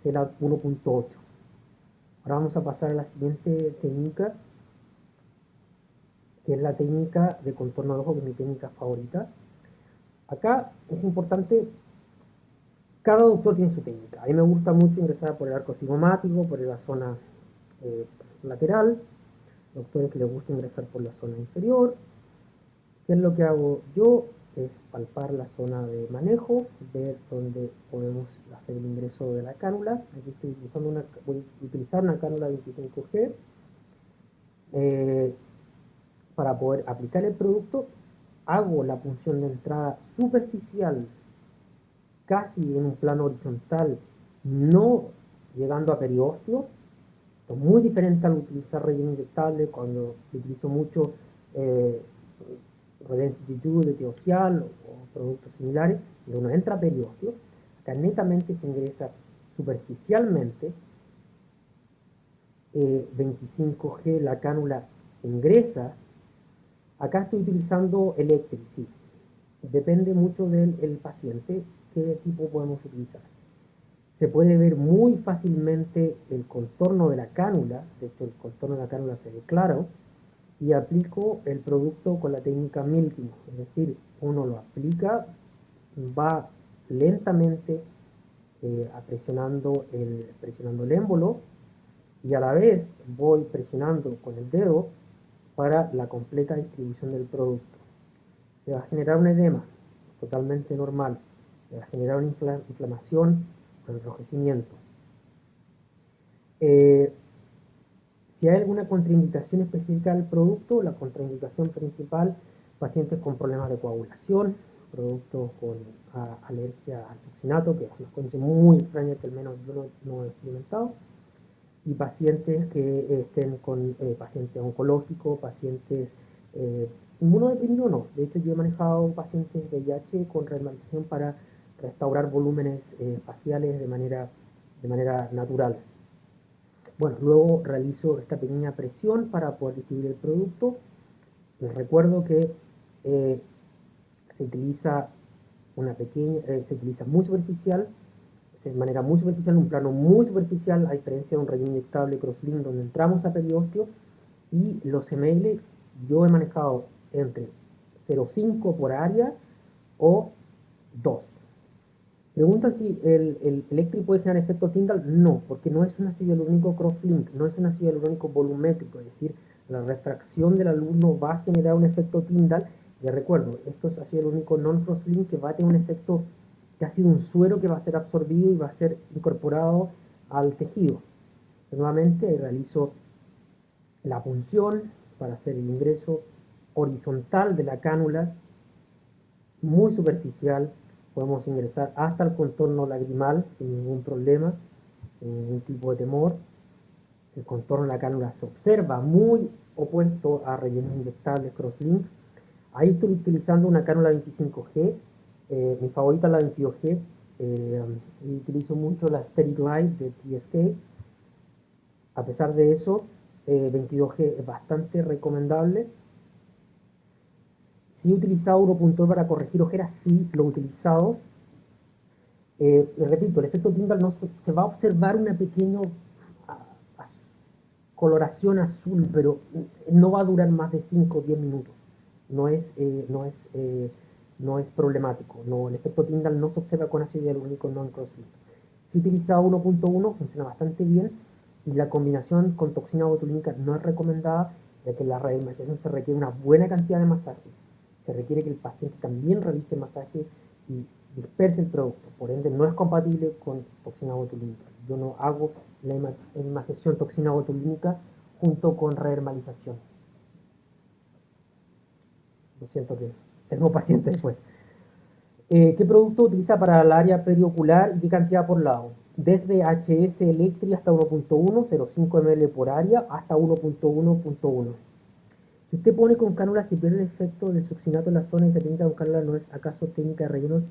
CELA 1.8. Ahora vamos a pasar a la siguiente técnica, que es la técnica de contorno de ojo, que es mi técnica favorita. Acá es importante, cada doctor tiene su técnica. A mí me gusta mucho ingresar por el arco cigomático, por la zona lateral, doctores que les gusta ingresar por la zona inferior. ¿Qué es lo que hago yo? Es palpar la zona de manejo, ver dónde podemos hacer el ingreso de la cánula. Aquí voy a utilizar una cánula 25G para poder aplicar el producto. Hago la punción de entrada superficial, casi en un plano horizontal, no llegando a periósteo. Esto es muy diferente al utilizar relleno inyectable, cuando utilizo mucho Redensity de Teocial o productos similares, donde uno entra a periósteo. Acá netamente se ingresa superficialmente. 25G, la cánula se ingresa. Acá estoy utilizando Electric, sí. Depende mucho del paciente qué tipo podemos utilizar. Se puede ver muy fácilmente el contorno de la cánula. De hecho, el contorno de la cánula se ve claro. Y aplico el producto con la técnica milking, es decir, uno lo aplica, va lentamente presionando el émbolo y a la vez voy presionando con el dedo para la completa distribución del producto. Se va a generar un edema totalmente normal, se va a generar una inflamación, un enrojecimiento. Si hay alguna contraindicación específica del producto, la contraindicación principal, pacientes con problemas de coagulación, productos con alergia al succinato, que es una condición muy extraña que al menos yo no he experimentado, y pacientes que estén con pacientes oncológicos, pacientes inmunodeprimidos no. De hecho, yo he manejado pacientes de VIH con renormalización para restaurar volúmenes faciales de manera natural. Bueno, luego realizo esta pequeña presión para poder distribuir el producto. Les recuerdo que se utiliza se utiliza muy superficial, de manera muy superficial, un plano muy superficial, a diferencia de un relleno inyectable crosslink donde entramos a periósteo, y los ml yo he manejado entre 0,5 por área o 2. Preguntan si el Electric puede generar efecto Tyndall. No, porque no es un ácido hialurónico crosslink, no es un ácido hialurónico volumétrico, es decir, la refracción del alumno va a generar un efecto Tyndall. Les recuerdo, esto es ácido hialurónico non-crosslink que va a tener un efecto que ha sido un suero que va a ser absorbido y va a ser incorporado al tejido. Nuevamente realizo la punción para hacer el ingreso horizontal de la cánula, muy superficial. Podemos ingresar hasta el contorno lagrimal sin ningún problema, sin ningún tipo de temor. El contorno de la cánula se observa muy opuesto a rellenos inyectables crosslink. Ahí estoy utilizando una cánula 25G, mi favorita es la 22G, y utilizo mucho la Steady Glide de TSK. A pesar de eso, 22G es bastante recomendable. Si he utilizado 1.2 para corregir ojeras, sí lo he utilizado. Repito, el efecto Tyndall no se va a observar una pequeña coloración azul, pero no va a durar más de 5 o 10 minutos. No es problemático. No, el efecto Tyndall no se observa con ácido hialurónico non-crosslink. Si he utilizado 1.1, funciona bastante bien, y la combinación con toxina botulínica no es recomendada, ya que en la rehabilitación se requiere una buena cantidad de masaje. Se requiere que el paciente también realice masaje y disperse el producto. Por ende, no es compatible con toxina botulínica. Yo no hago la hematocina toxina botulínica junto con rehermalización. Lo siento que tengo paciente después. ¿Qué producto utiliza para el área periocular y qué cantidad por lado? Desde HS Electri hasta 1.1, 0,5 ml por área, hasta 1.1.1. Si usted pone con cánula, si pierde el efecto del succinato en la zona y se técnica con cánula, ¿no es acaso técnica de rellenos?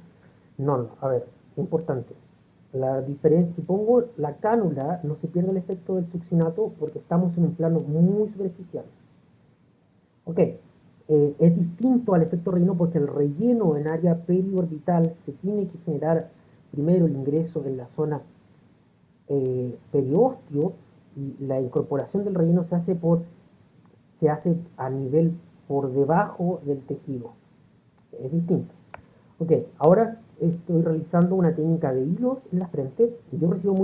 No, a ver, importante. La diferencia, si pongo la cánula, no se pierde el efecto del succinato porque estamos en un plano muy superficial. Ok, es distinto al efecto relleno porque el relleno en área periorbital se tiene que generar primero el ingreso en la zona periósteo, y la incorporación del relleno se hace a nivel por debajo del tejido. Es distinto. Ok, ahora estoy realizando una técnica de hilos en la frente. Yo recibo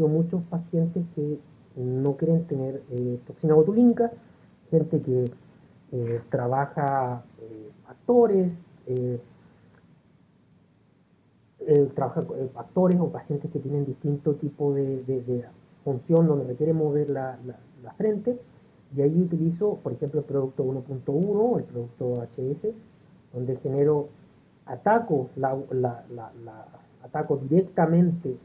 muchos pacientes que no quieren tener toxina botulínica, gente que trabaja actores, actores o pacientes que tienen distinto tipo de función donde requiere mover la frente, y ahí utilizo, por ejemplo, el producto 1.1, el producto HS, donde genero, ataco directamente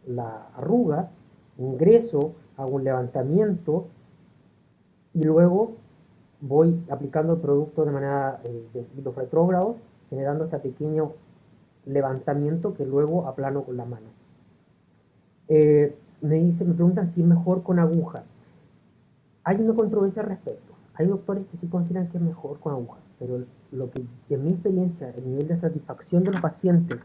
la arruga, ingreso, hago un levantamiento y luego voy aplicando el producto de manera de hilos retrógrados, generando este pequeño levantamiento que luego aplano con la mano. Me preguntan si es mejor con aguja. Hay una controversia al respecto. Hay doctores que sí consideran que es mejor con aguja, pero lo que, en mi experiencia, el nivel de satisfacción de los pacientes,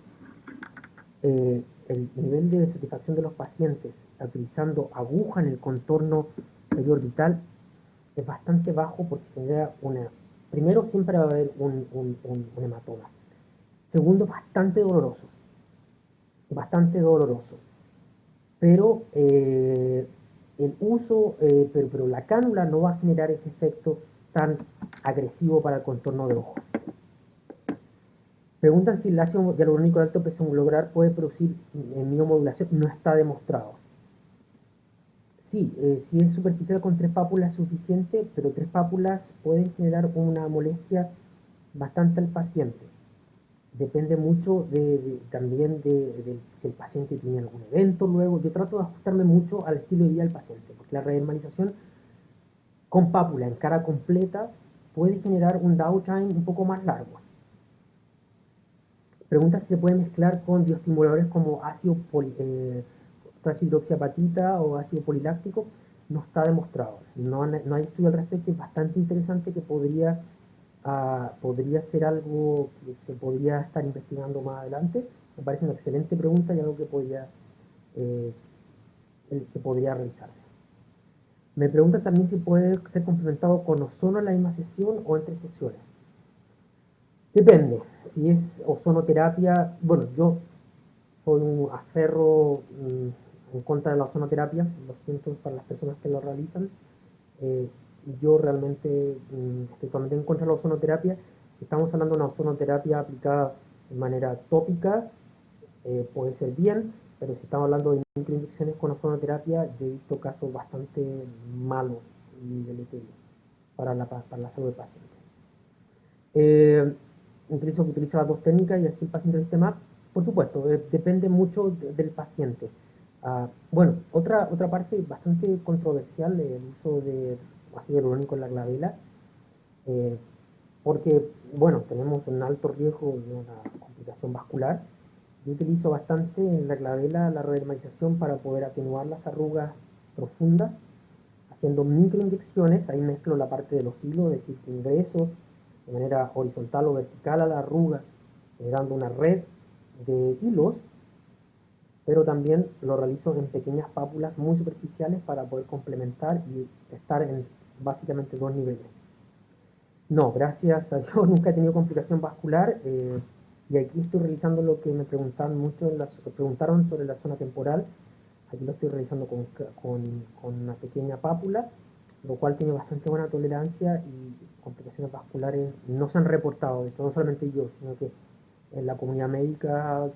utilizando aguja en el contorno periorbital es bastante bajo porque se genera primero siempre va a haber un hematoma. Segundo, bastante doloroso. Pero pero la cánula no va a generar ese efecto tan agresivo para el contorno de ojo. Preguntan si el ácido hialurónico de alto peso molecular puede producir miomodulación. No está demostrado. Sí, si es superficial con 3 pápulas es suficiente, pero 3 pápulas pueden generar una molestia bastante al paciente. Depende mucho también de si el paciente tiene algún evento luego. Yo trato de ajustarme mucho al estilo de vida del paciente, porque la rehermalización con pápula en cara completa puede generar un downtime un poco más largo. Pregunta si se puede mezclar con bioestimuladores como ácido hidroxiapatita o ácido poliláctico no está demostrado. No hay estudio al respecto, es bastante interesante que podría ser algo que se podría estar investigando más adelante. Me parece una excelente pregunta y algo eh, que podría realizarse. Me preguntan también si puede ser complementado con ozono en la misma sesión o entre sesiones. Depende, si es ozonoterapia, bueno, yo soy un aferro en contra de la ozonoterapia, lo siento para las personas que lo realizan. Eh, yo realmente estoy totalmente en contra de la ozonoterapia. Si estamos hablando de una ozonoterapia aplicada de manera tópica, puede ser bien, pero si estamos hablando de microinyecciones con ozonoterapia, yo he visto casos bastante malos y deleterios para la salud del paciente. Utilizo las dos técnicas y así el paciente lo sistema. Por supuesto, depende mucho del paciente. Bueno, otra parte bastante controversial el uso de ácido hialurónico en la glabela, eh, porque, bueno, tenemos un alto riesgo de una complicación vascular. Yo utilizo bastante en la glabela la redermalización para poder atenuar las arrugas profundas, haciendo microinyecciones. Ahí mezclo la parte de los hilos, es decir, que ingreso de manera horizontal o vertical a la arruga, generando una red de hilos, pero también lo realizo en pequeñas pápulas muy superficiales para poder complementar y estar en básicamente dos niveles. No, gracias a Dios nunca he tenido complicación vascular, y aquí estoy realizando lo que me preguntaron mucho, preguntaron sobre la zona temporal. Aquí lo estoy realizando con una pequeña pápula, lo cual tiene bastante buena tolerancia y complicaciones vasculares no se han reportado, de hecho no solamente yo, sino que en la comunidad médica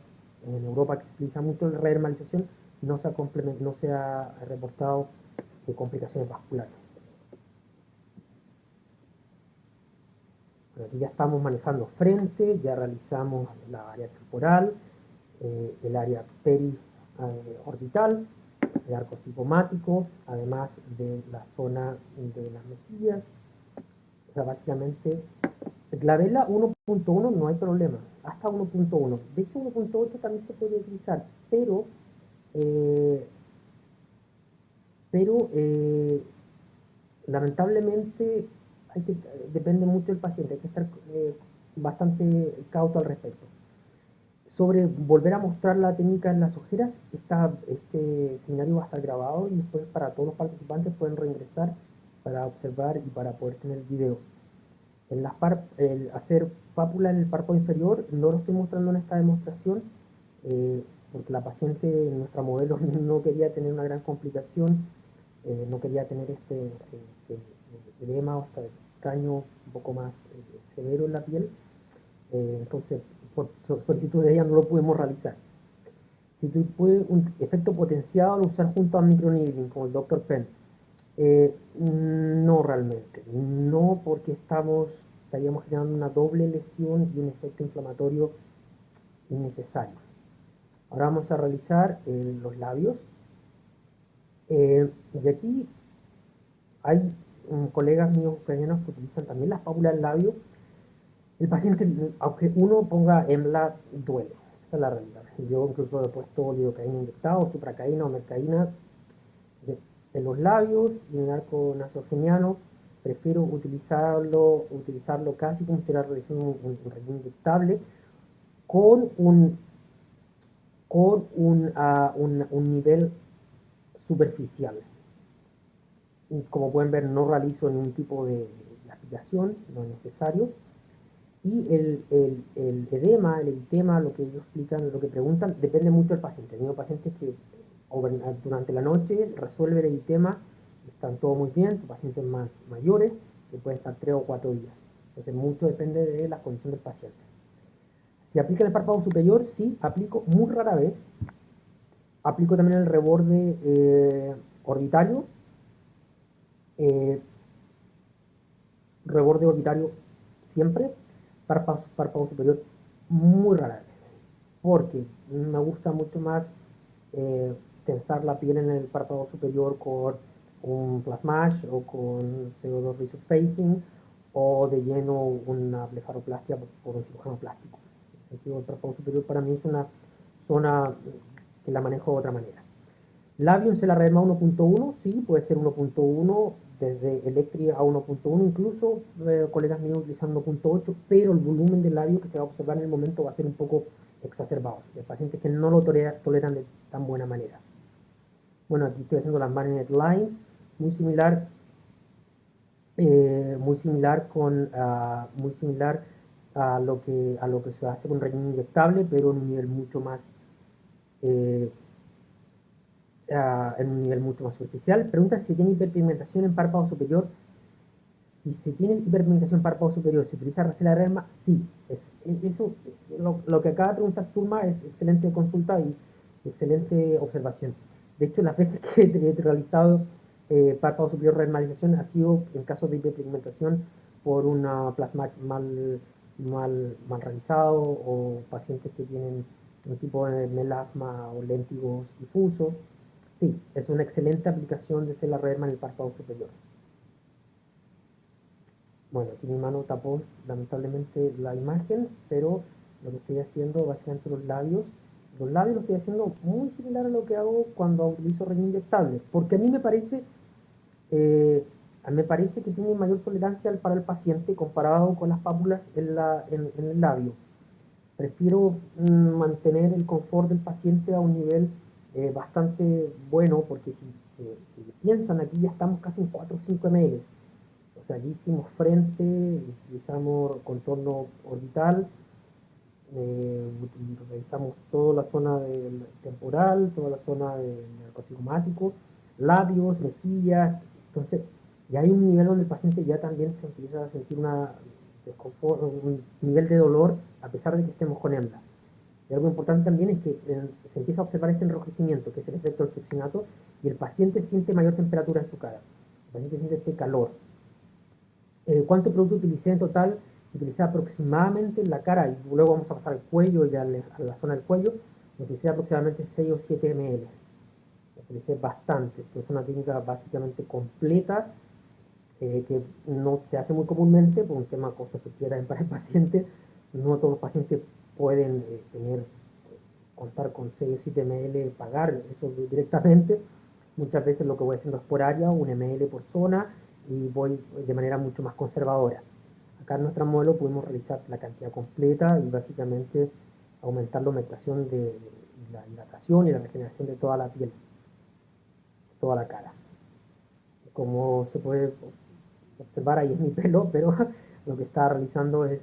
en Europa, que utiliza mucho la rehermalización, no se ha reportado complicaciones vasculares. Bueno, aquí ya estamos manejando frente, ya realizamos la área temporal, el área periorbital, el arco cigomático, además de la zona de las mejillas. O sea, básicamente, glabela 1.1 no hay problema, hasta 1.1. De hecho, 1.8 también se puede utilizar, eh, pero lamentablemente depende mucho del paciente, hay que estar bastante cauto al respecto. Sobre volver a mostrar la técnica en las ojeras, este seminario va a estar grabado y después para todos los participantes pueden reingresar para observar y para poder tener video. El hacer pápula en el párpado inferior no lo estoy mostrando en esta demostración, porque la paciente, nuestra modelo, no quería tener una gran complicación, no quería tener este edema o este daño un poco más severo en la piel. Entonces, por solicitud de ella no lo pudimos realizar. Si tú puedes un efecto potenciado al usar junto a microneedling, como el Dr. Penn, no realmente, no, porque estaríamos generando una doble lesión y un efecto inflamatorio innecesario. Ahora vamos a realizar los labios, y aquí hay colegas míos ucranianos que utilizan también las pápulas del labio. El paciente, aunque uno ponga EMLA, duele, esa es la realidad. Yo incluso he puesto lidocaína inyectado, supracaína o mercaína en los labios y en el arco nasogeniano. Prefiero utilizarlo casi como si estuviera realizando un régimen inyectable con un nivel superficial. Y como pueden ver, no realizo ningún tipo de aplicación, no es necesario. Y el edema, el eritema, lo que ellos explican, lo que preguntan, depende mucho del paciente. Tengo pacientes que durante la noche resuelve el eritema, están todos muy bien, pacientes más mayores, que pueden estar 3 o 4 días. Entonces, mucho depende de la condición del paciente. Si aplica en el párpado superior, sí, aplico muy rara vez. Aplico también el reborde orbitario. Reborde orbitario siempre. Párpado superior muy rara vez. Porque me gusta mucho más tensar la piel en el párpado superior con un plasmage o con CO2 resurfacing o de lleno una blefaroplastia por un cirujano plástico. El párpado superior para mí es una zona que la manejo de otra manera. Labio en Celarrema 1.1, sí, puede ser 1.1, desde Electri a 1.1, incluso colegas míos utilizan 1.8, pero el volumen del labio que se va a observar en el momento va a ser un poco exacerbado. Hay pacientes que no lo toleran de tan buena manera. Bueno, aquí estoy haciendo las Marinette Lines, muy similar, muy similar a lo que se hace con relleno inyectable, pero en un nivel mucho más eh, superficial. Pregunta si tiene hiperpigmentación en párpado superior. Si se tiene hiperpigmentación en párpado superior, ¿se utiliza Racela Derma? Sí. Eso, lo que acaba de preguntar Turma es excelente consulta y excelente observación. De hecho, las veces que he realizado párpado superior renormalización ha sido en casos de hiperpigmentación por una plasma mal realizado o pacientes que tienen un tipo de melasma o léntigos difusos. Sí, es una excelente aplicación de Celarderma en el párpado superior. Bueno, aquí mi mano tapó lamentablemente la imagen, pero lo que estoy haciendo básicamente los labios lo estoy haciendo muy similar a lo que hago cuando utilizo relleno inyectable, porque eh, a mí me parece que tiene mayor tolerancia para el paciente comparado con las pápulas en el labio. Prefiero mantener el confort del paciente a un nivel bastante bueno, porque si piensan aquí ya estamos casi en 4 o 5 ml. O sea, aquí hicimos frente, utilizamos contorno orbital, revisamos toda la zona del temporal, toda la zona del narcosigomático, labios, mejillas. Entonces, ya hay un nivel donde el paciente ya también se empieza a sentir un nivel de dolor a pesar de que estemos con hembra. Y algo importante también es que se empieza a observar este enrojecimiento, que es el efecto del succinato, y el paciente siente mayor temperatura en su cara. El paciente siente este calor. ¿Cuánto producto utilicé en total? Utilicé aproximadamente en la cara, y luego vamos a pasar al cuello y a la zona del cuello, utilicé aproximadamente 6 o 7 ml. Utilicé bastante. Esto es una técnica básicamente completa que no se hace muy comúnmente por un tema costo-efectividad para el paciente. No todos los pacientes pueden contar con 6 o 7 ml, pagar eso directamente. Muchas veces lo que voy haciendo es por área, 1 ml por zona, y voy de manera mucho más conservadora. Acá en nuestro modelo pudimos realizar la cantidad completa y básicamente aumentar la humectación de la hidratación y la regeneración de toda la piel, toda la cara. Como se puede observar, ahí es mi pelo, pero lo que está realizando es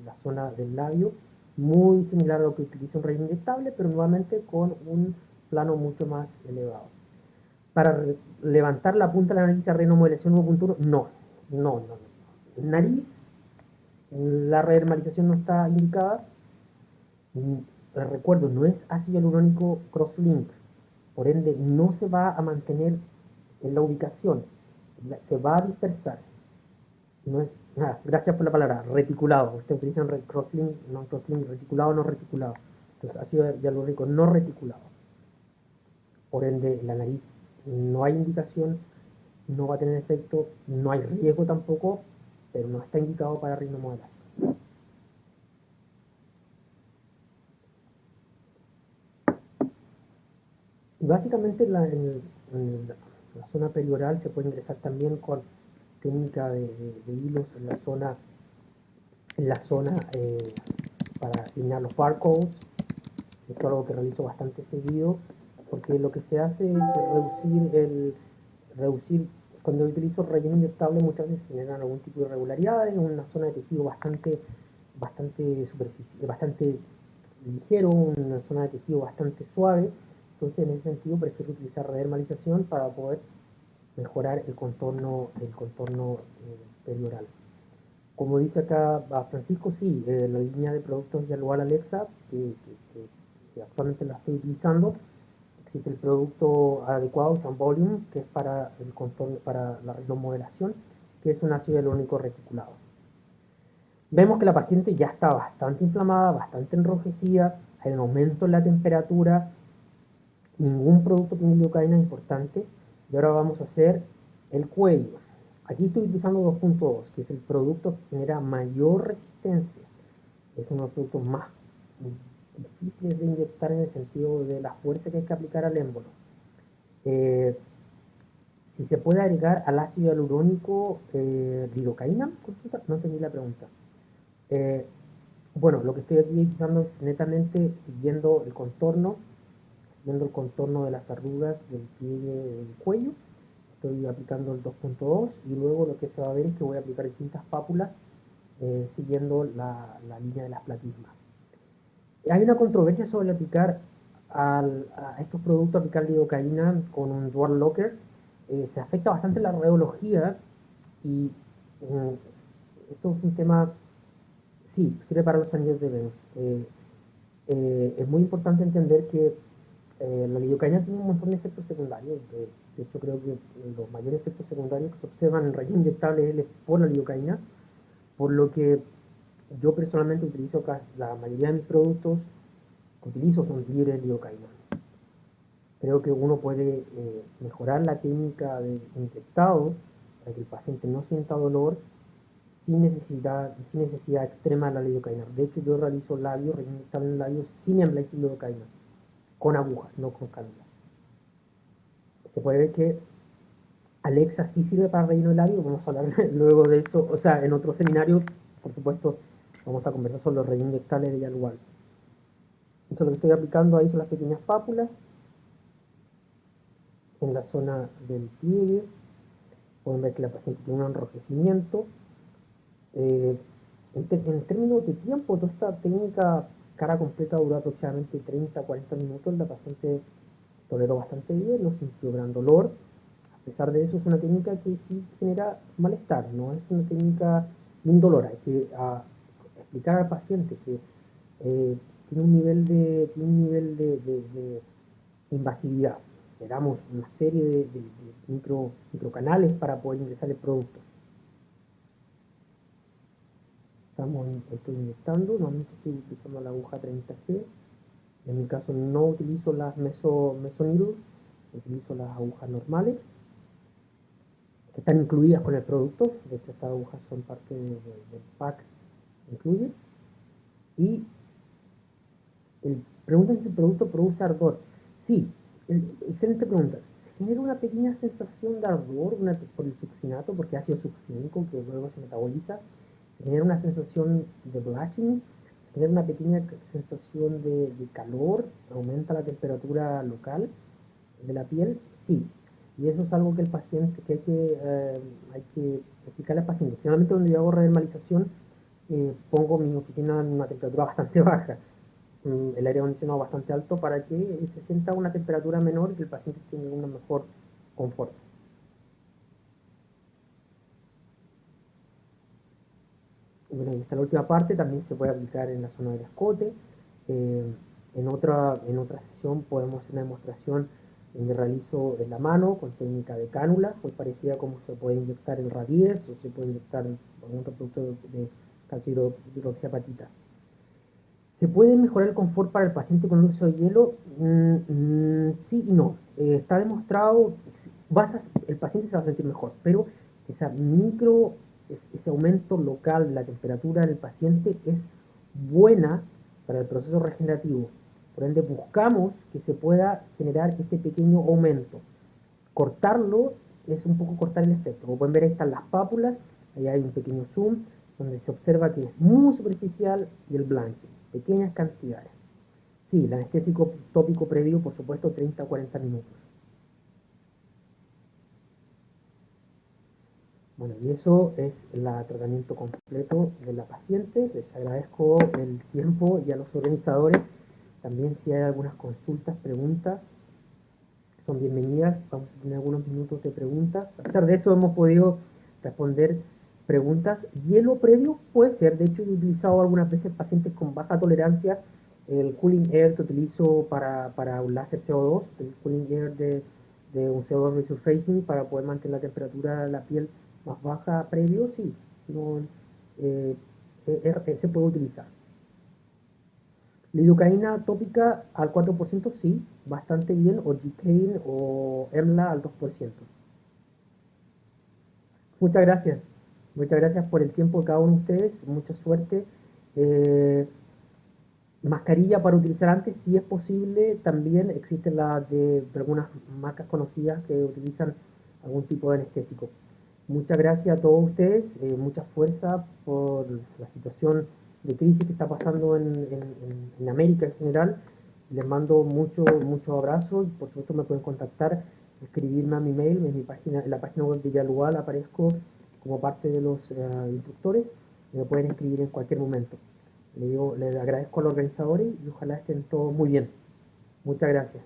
la zona del labio, muy similar a lo que utiliza un relleno inyectable, pero nuevamente con un plano mucho más elevado. Para levantar la punta de la nariz a renomodelación 1.1, no. Nariz, la rehermalización no está indicada. Recuerdo, no es ácido hialurónico crosslink, por ende no se va a mantener en la ubicación, se va a dispersar. No es, gracias por la palabra, reticulado. Ustedes utilizan crosslink, no crosslink, reticulado, no reticulado. Entonces, ácido hialurónico no reticulado. Por ende, la nariz no hay indicación, no va a tener efecto, no hay riesgo tampoco, pero no está indicado para rinomodelación. Y básicamente en la zona perioral se puede ingresar también con técnica de hilos en la zona para alinear los barcodes. Esto es algo que realizo bastante seguido, porque lo que se hace es reducir cuando utilizo relleno inyectable muchas veces generan algún tipo de irregularidad en una zona de tejido bastante ligero, una zona de tejido bastante suave. Entonces, en ese sentido, prefiero utilizar redermalización para poder mejorar el contorno perioral. Como dice acá Francisco, sí, la línea de productos Yalual Alexa, que actualmente la estoy utilizando, existe el producto adecuado, Sun Volume, que es para el contorno, para la renomodelación, que es un ácido hialurónico reticulado. Vemos que la paciente ya está bastante inflamada, bastante enrojecida, hay un aumento en la temperatura, ningún producto tiene lidocaína importante, y ahora vamos a hacer el cuello. Aquí estoy utilizando 2.2, que es el producto que genera mayor resistencia. Es uno de los productos más difíciles de inyectar en el sentido de la fuerza que hay que aplicar al émbolo. Eh, si se puede agregar al ácido hialurónico lidocaína, consulta, no entendí la pregunta. Eh, bueno, lo que estoy aquí utilizando es netamente siguiendo el contorno de las arrugas del pliegue del cuello. Estoy aplicando el 2.2 y luego lo que se va a ver es que voy a aplicar distintas pápulas siguiendo la línea de las platismas. Hay una controversia sobre aplicar a estos productos, aplicar lidocaína con un dual locker. Se afecta bastante la radiología y esto es un tema, sí, sirve para los anillos de Venus. Es muy importante entender que la lidocaína tiene un montón de efectos secundarios. De hecho, creo que los mayores efectos secundarios que se observan en rayos inyectables es por la lidocaína, por lo que yo personalmente utilizo casi la mayoría de mis productos que utilizo son libres de lidocaína. Creo que uno puede mejorar la técnica de inyectado para que el paciente no sienta dolor sin necesidad extrema de la lidocaína. De hecho, yo realizo labios, reinyectable en labios sin emblasis lidocaína, con agujas, no con cánula. Se puede ver que Alexa sí sirve para relleno de labios, vamos a hablar luego de eso, o sea, en otro seminario, por supuesto, vamos a conversar sobre los rellenos inyectables de Yalual. Entonces lo que estoy aplicando ahí son las pequeñas pápulas en la zona del pliegue. Pueden ver que la paciente tiene un enrojecimiento. En términos de tiempo, toda esta técnica cara completa dura aproximadamente 30-40 minutos. La paciente toleró bastante bien, no sintió gran dolor. A pesar de eso, es una técnica que sí genera malestar, no es una técnica indolora. Hay que explicar al paciente que tiene un nivel de invasividad. Le damos una serie de microcanales para poder ingresar el producto. Estoy inyectando, normalmente sigo utilizando la aguja 30G. En mi caso no utilizo las mesoniros, utilizo las agujas normales, que están incluidas con el producto. De hecho, estas agujas son parte del pack que incluye. Y preguntan si el producto produce ardor. Sí, excelente pregunta. Se genera una pequeña sensación de ardor por el succinato, porque ácido succínico que luego se metaboliza. Se genera una sensación de blushing, se genera una pequeña sensación de calor, aumenta la temperatura local de la piel, sí. Y eso es algo que el paciente, que hay que explicarle al paciente. Finalmente, cuando yo hago redermalización, pongo mi oficina en una temperatura bastante baja, el aire acondicionado bastante alto para que se sienta una temperatura menor y que el paciente tenga un mejor confort. Bueno, esta la última parte también se puede aplicar en la zona del escote. Eh, en otra sesión podemos hacer una demostración donde realizo en la mano con técnica de cánula, muy parecida a cómo se puede inyectar el Radies o se puede inyectar con otro producto de calcio hidroxiapatita. ¿Se puede mejorar el confort para el paciente con un uso de hielo? Sí y no. Está demostrado, el paciente se va a sentir mejor, pero ese aumento local de la temperatura del paciente es buena para el proceso regenerativo. Por ende, buscamos que se pueda generar este pequeño aumento. Cortarlo es un poco cortar el efecto. Como pueden ver, ahí están las pápulas, ahí hay un pequeño zoom, donde se observa que es muy superficial y el blanque, pequeñas cantidades. Sí, el anestésico tópico previo, por supuesto, 30 a 40 minutos. Bueno, y eso es el tratamiento completo de la paciente. Les agradezco el tiempo y a los organizadores. También si hay algunas consultas, preguntas, son bienvenidas. Vamos a tener algunos minutos de preguntas. A pesar de eso, hemos podido responder preguntas. Hielo previo puede ser. De hecho, he utilizado algunas veces pacientes con baja tolerancia. El cooling air que utilizo para un láser CO2, el cooling air de un CO2 resurfacing para poder mantener la temperatura de la piel más baja previo, sí. No, se puede utilizar. Lidocaína tópica al 4%, sí, bastante bien, o Gicain o EMLA al 2%. Muchas gracias. Muchas gracias por el tiempo de cada uno de ustedes. Mucha suerte. Mascarilla para utilizar antes, si es posible, también existen las de algunas marcas conocidas que utilizan algún tipo de anestésico. Muchas gracias a todos ustedes, mucha fuerza por la situación de crisis que está pasando en América en general. Les mando muchos abrazos y por supuesto me pueden contactar, escribirme a mi mail, en mi página, en la página web de Yalual aparezco como parte de los instructores y me pueden escribir en cualquier momento. Les agradezco a los organizadores y ojalá estén todos muy bien. Muchas gracias.